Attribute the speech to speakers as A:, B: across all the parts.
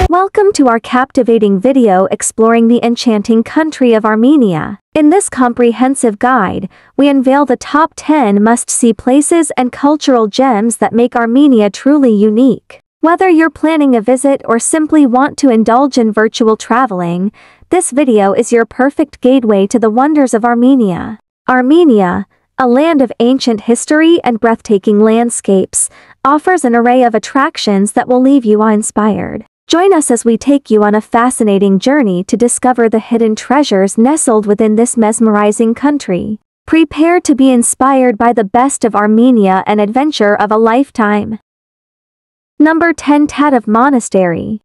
A: Welcome to our captivating video exploring the enchanting country of Armenia. In this comprehensive guide, we unveil the top 10 must-see places and cultural gems that make Armenia truly unique. Whether you're planning a visit or simply want to indulge in virtual traveling, this video is your perfect gateway to the wonders of Armenia. Armenia, a land of ancient history and breathtaking landscapes, offers an array of attractions that will leave you awe-inspired. Join us as we take you on a fascinating journey to discover the hidden treasures nestled within this mesmerizing country. Prepare to be inspired by the best of Armenia and adventure of a lifetime. Number 10. Tatav Monastery.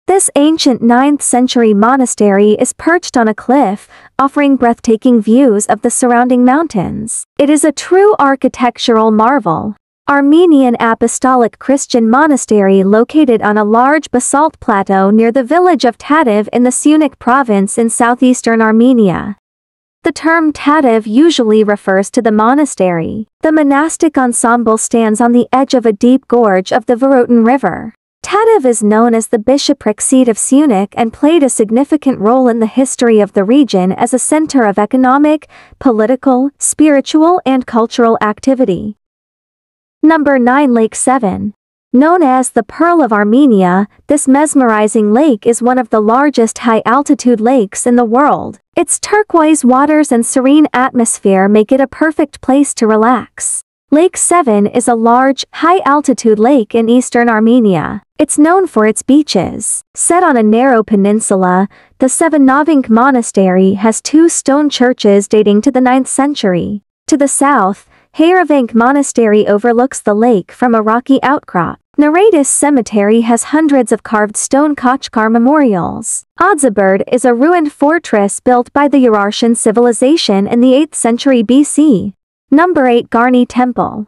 A: This ancient 9th century monastery is perched on a cliff, offering breathtaking views of the surrounding mountains. It is a true architectural marvel. Armenian Apostolic Christian Monastery located on a large basalt plateau near the village of Tatav in the Syunik province in southeastern Armenia. The term Tatav usually refers to the monastery. The monastic ensemble stands on the edge of a deep gorge of the Voronezh River. Tatav is known as the bishopric seat of Syunik and played a significant role in the history of the region as a center of economic, political, spiritual, and cultural activity. Number 9. Lake Sevan. Known as the Pearl of Armenia, this mesmerizing lake is one of the largest high-altitude lakes in the world. Its turquoise waters and serene atmosphere make it a perfect place to relax. Lake Sevan is a large, high-altitude lake in eastern Armenia. It's known for its beaches. Set on a narrow peninsula, the Sevanovink Monastery has two stone churches dating to the 9th century. To the south, Yerevan Monastery overlooks the lake from a rocky outcrop. Neretis Cemetery has hundreds of carved stone Kochkar memorials. Odzibird is a ruined fortress built by the Urartian civilization in the 8th century BC. Number 8. Garni Temple.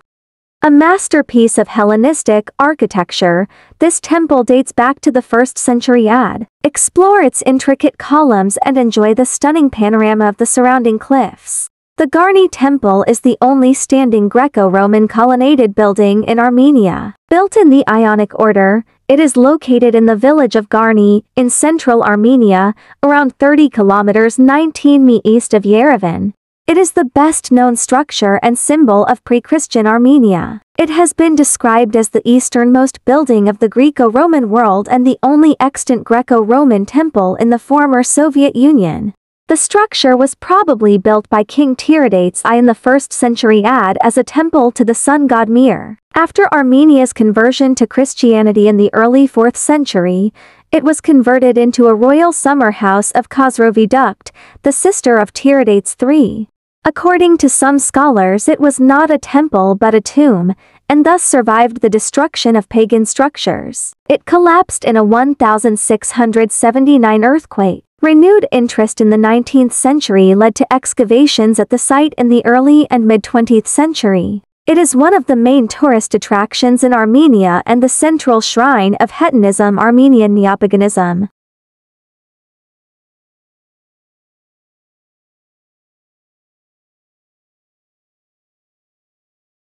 A: A masterpiece of Hellenistic architecture, this temple dates back to the 1st century AD. Explore its intricate columns and enjoy the stunning panorama of the surrounding cliffs. The Garni Temple is the only standing Greco-Roman colonnaded building in Armenia. Built in the Ionic order, it is located in the village of Garni, in central Armenia, around 30 kilometers 19 mi east of Yerevan. It is the best-known structure and symbol of pre-Christian Armenia. It has been described as the easternmost building of the Greco-Roman world and the only extant Greco-Roman temple in the former Soviet Union. The structure was probably built by King Tiridates I in the 1st century AD as a temple to the sun god Mir. After Armenia's conversion to Christianity in the early 4th century, it was converted into a royal summer house of Khosrovi-Dukt, the sister of Tiridates III. According to some scholars, it was not a temple but a tomb, and thus survived the destruction of pagan structures. It collapsed in a 1679 earthquake. Renewed interest in the 19th century led to excavations at the site in the early and mid-20th century. It is one of the main tourist attractions in Armenia and the central shrine of Hellenism, Armenian Neopaganism.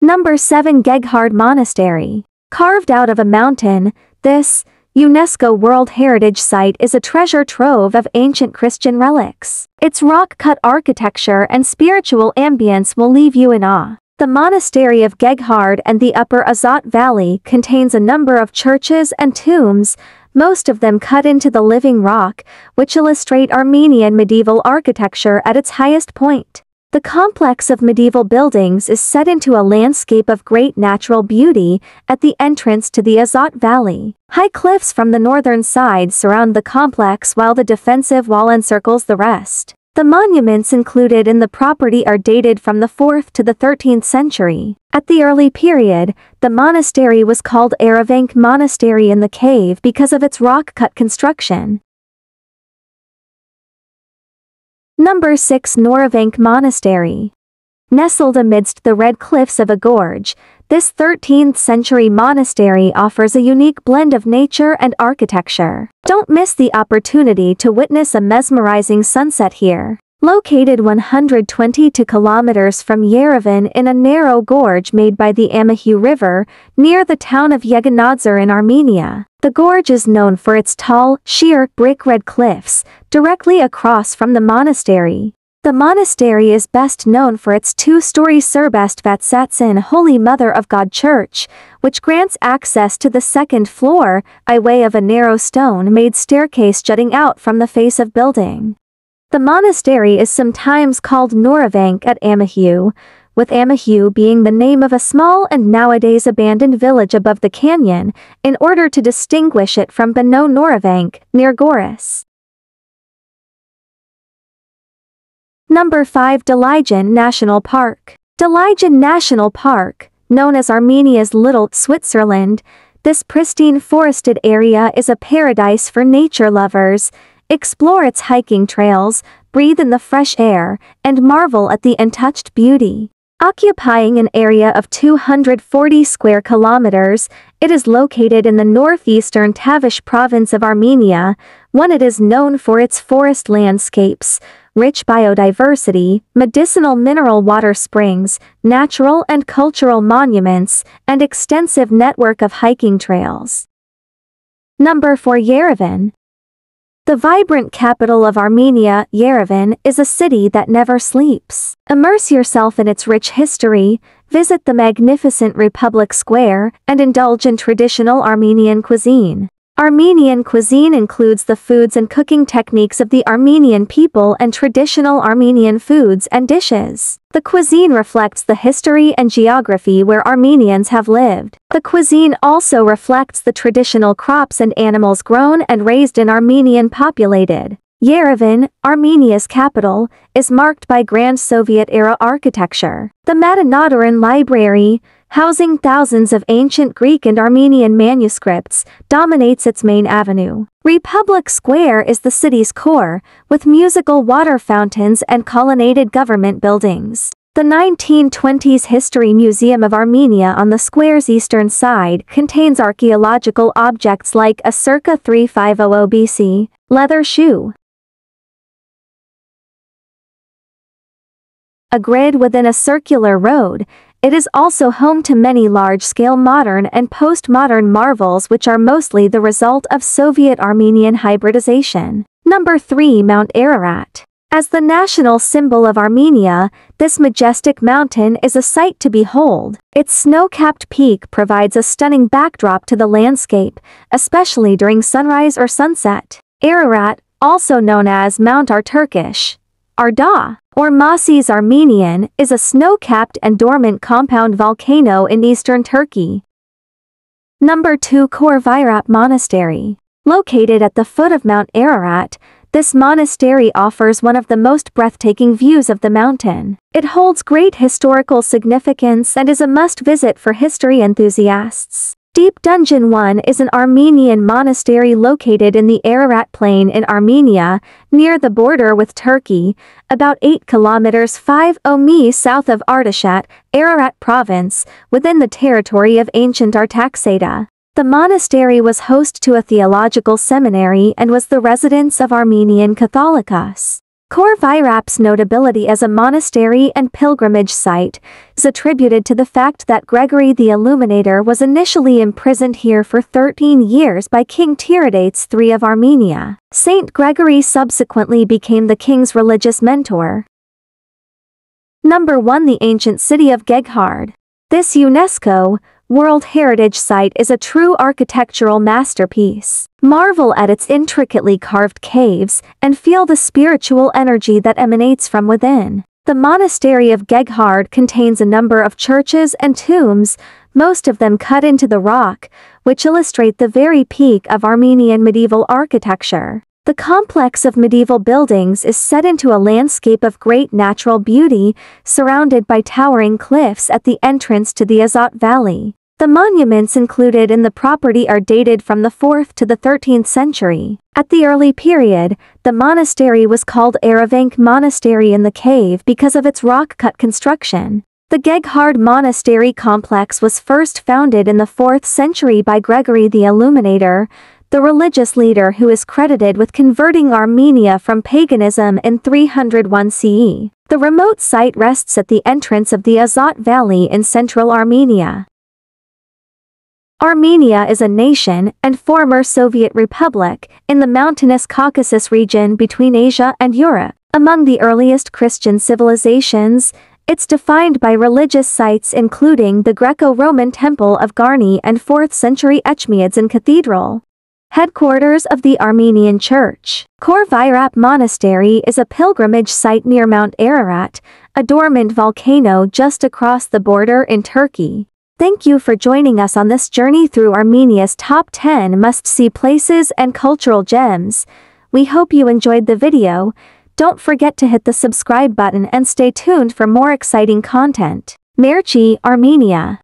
A: Number 7. Geghard Monastery. Carved out of a mountain, this UNESCO World Heritage Site is a treasure trove of ancient Christian relics. Its rock-cut architecture and spiritual ambience will leave you in awe. The monastery of Geghard and the Upper Azot Valley contains a number of churches and tombs, most of them cut into the living rock, which illustrate Armenian medieval architecture at its highest point. The complex of medieval buildings is set into a landscape of great natural beauty at the entrance to the Azot Valley. High cliffs from the northern side surround the complex while the defensive wall encircles the rest. The monuments included in the property are dated from the 4th to the 13th century. At the early period, the monastery was called Yerevan Monastery in the cave because of its rock-cut construction. Number 6. Noravank Monastery. Nestled amidst the red cliffs of a gorge, This 13th century monastery offers a unique blend of nature and architecture. Don't miss the opportunity to witness a mesmerizing sunset here. Located 122 kilometers from Yerevan in a narrow gorge made by the Amihu River, near the town of Yerevan in Armenia. The gorge is known for its tall, sheer, brick-red cliffs, directly across from the monastery. The monastery is best known for its two-story Serbest-Vatsatsin Holy Mother of God Church, which grants access to the second floor, by way of a narrow stone-made staircase jutting out from the face of building. The monastery is sometimes called Noravank at Amihu, with Amihu being the name of a small and nowadays abandoned village above the canyon, in order to distinguish it from Beno Noravank, near Goris. Number 5. Deligen National Park. Deligen National Park, known as Armenia's Little Switzerland, this pristine forested area is a paradise for nature lovers. Explore its hiking trails, breathe in the fresh air, and marvel at the untouched beauty. Occupying an area of 240 square kilometers, it is located in the northeastern Tavish province of Armenia. It is known for its forest landscapes, rich biodiversity, medicinal mineral water springs, natural and cultural monuments, and extensive network of hiking trails. Number 4. Yerevan. The vibrant capital of Armenia, Yerevan, is a city that never sleeps. Immerse yourself in its rich history, visit the magnificent Republic Square, and indulge in traditional Armenian cuisine. Armenian cuisine includes the foods and cooking techniques of the Armenian people and traditional Armenian foods and dishes. The cuisine reflects the history and geography where Armenians have lived. The cuisine also reflects the traditional crops and animals grown and raised in Armenian populated. Yerevan, Armenia's capital, is marked by Grand Soviet-era architecture. The Matanadoran Library, housing thousands of ancient Greek and Armenian manuscripts, dominates its main avenue. Republic Square is the city's core, with musical water fountains and colonnaded government buildings. The 1920s History Museum of Armenia on the square's eastern side contains archaeological objects like a circa 3500 BC leather shoe, a grid within a circular road. It is also home to many large-scale modern and postmodern marvels which are mostly the result of Soviet-Armenian hybridization. Number 3. Mount Ararat. As the national symbol of Armenia, this majestic mountain is a sight to behold. Its snow-capped peak provides a stunning backdrop to the landscape, especially during sunrise or sunset. Ararat, also known as Mount Turkish, Arda, or Masis Armenian, is a snow-capped and dormant compound volcano in eastern Turkey. Number 2. Khor Virap Monastery. Located at the foot of Mount Ararat, this monastery offers one of the most breathtaking views of the mountain. It holds great historical significance and is a must-visit for history enthusiasts. Deep Dungeon 1 is an Armenian monastery located in the Ararat Plain in Armenia, near the border with Turkey, about 8 kilometers 5 mi south of Artashat, Ararat Province, within the territory of ancient Artaxata. The monastery was host to a theological seminary and was the residence of Armenian Catholicos. Khor Virap's notability as a monastery and pilgrimage site is attributed to the fact that Gregory the Illuminator was initially imprisoned here for 13 years by King Tiridates III of Armenia. Saint Gregory subsequently became the king's religious mentor. Number 1. The ancient city of Geghard. This UNESCO World Heritage Site is a true architectural masterpiece. Marvel at its intricately carved caves and feel the spiritual energy that emanates from within. The monastery of Geghard contains a number of churches and tombs, most of them cut into the rock, which illustrate the very peak of Armenian medieval architecture. The complex of medieval buildings is set into a landscape of great natural beauty, surrounded by towering cliffs at the entrance to the Azot Valley. The monuments included in the property are dated from the 4th to the 13th century. At the early period, the monastery was called Aravank Monastery in the cave because of its rock-cut construction. The Geghard Monastery complex was first founded in the 4th century by Gregory the Illuminator, the religious leader who is credited with converting Armenia from paganism in 301 CE. The remote site rests at the entrance of the Azot Valley in central Armenia. Armenia is a nation and former Soviet republic in the mountainous Caucasus region between Asia and Europe. Among the earliest Christian civilizations, it's defined by religious sites including the Greco-Roman Temple of Garni and 4th century Echmiadzin Cathedral. Headquarters of the Armenian Church. Khor-Virap Monastery is a pilgrimage site near Mount Ararat, a dormant volcano just across the border in Turkey. Thank you for joining us on this journey through Armenia's top 10 must-see places and cultural gems. We hope you enjoyed the video. Don't forget to hit the subscribe button and stay tuned for more exciting content. Merchi, Armenia.